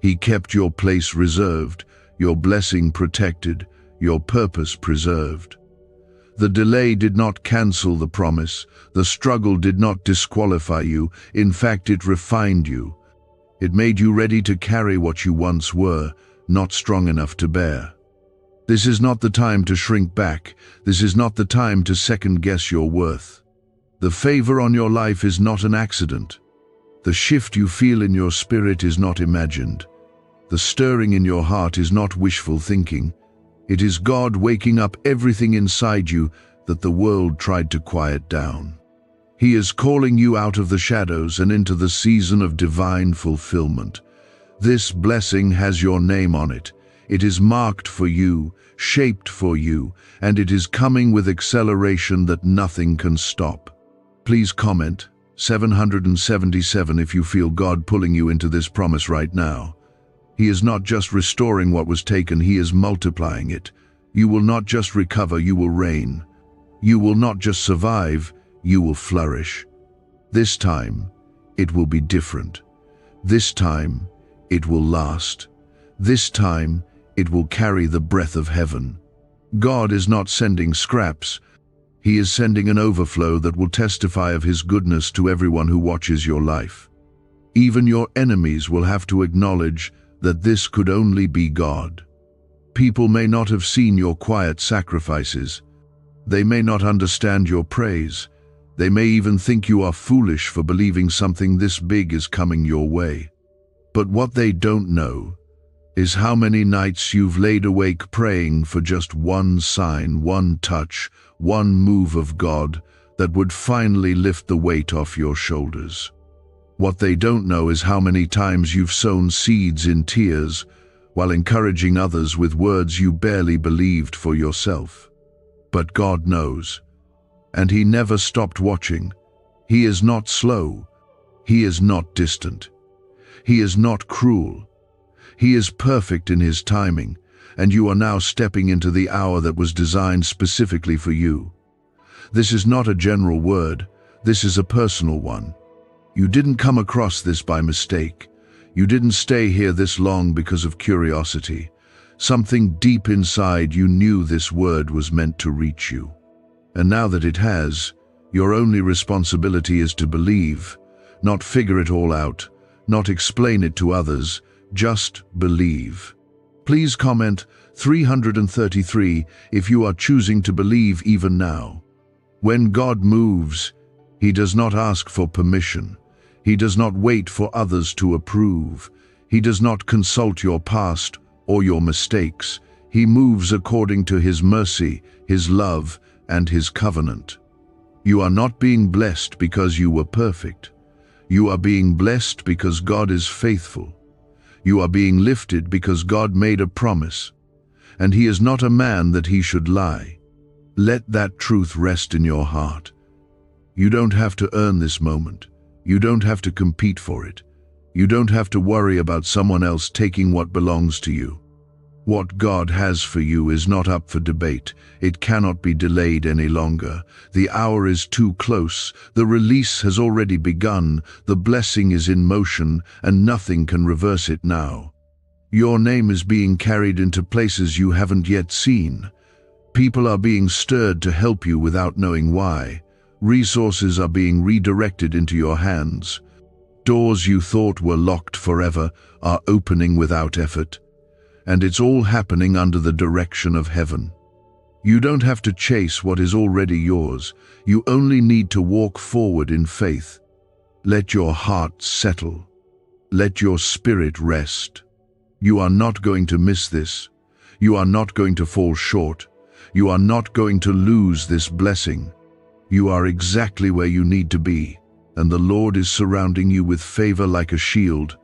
He kept your place reserved, your blessing protected, your purpose preserved. The delay did not cancel the promise. The struggle did not disqualify you. In fact, it refined you. It made you ready to carry what you once were, not strong enough to bear. This is not the time to shrink back. This is not the time to second-guess your worth. The favor on your life is not an accident. The shift you feel in your spirit is not imagined. The stirring in your heart is not wishful thinking. It is God waking up everything inside you that the world tried to quiet down. He is calling you out of the shadows and into the season of divine fulfillment. This blessing has your name on it. It is marked for you, shaped for you, and it is coming with acceleration that nothing can stop. Please comment 777 if you feel God pulling you into this promise right now. He is not just restoring what was taken, He is multiplying it. You will not just recover, you will reign. You will not just survive, you will flourish. This time, it will be different. This time, it will last. This time, it will carry the breath of heaven. God is not sending scraps. He is sending an overflow that will testify of His goodness to everyone who watches your life. Even your enemies will have to acknowledge that this could only be God. People may not have seen your quiet sacrifices. They may not understand your praise. They may even think you are foolish for believing something this big is coming your way. But what they don't know is how many nights you've laid awake praying for just one sign, one touch, one move of God that would finally lift the weight off your shoulders. What they don't know is how many times you've sown seeds in tears while encouraging others with words you barely believed for yourself. But God knows, and He never stopped watching. He is not slow. He is not distant. He is not cruel. He is perfect in His timing, and you are now stepping into the hour that was designed specifically for you. This is not a general word. This is a personal one. You didn't come across this by mistake. You didn't stay here this long because of curiosity. Something deep inside you knew this word was meant to reach you. And now that it has, your only responsibility is to believe, not figure it all out, not explain it to others, just believe. Please comment 333 if you are choosing to believe even now. When God moves, He does not ask for permission. He does not wait for others to approve. He does not consult your past or your mistakes. He moves according to His mercy, His love, and His covenant. You are not being blessed because you were perfect. You are being blessed because God is faithful. You are being lifted because God made a promise, and He is not a man that He should lie. Let that truth rest in your heart. You don't have to earn this moment. You don't have to compete for it. You don't have to worry about someone else taking what belongs to you. What God has for you is not up for debate. It cannot be delayed any longer. The hour is too close. The release has already begun. The blessing is in motion, and nothing can reverse it now. Your name is being carried into places you haven't yet seen. People are being stirred to help you without knowing why. Resources are being redirected into your hands. Doors you thought were locked forever are opening without effort. And it's all happening under the direction of heaven. You don't have to chase what is already yours. You only need to walk forward in faith. Let your heart settle. Let your spirit rest. You are not going to miss this. You are not going to fall short. You are not going to lose this blessing. You are exactly where you need to be, and the Lord is surrounding you with favor like a shield.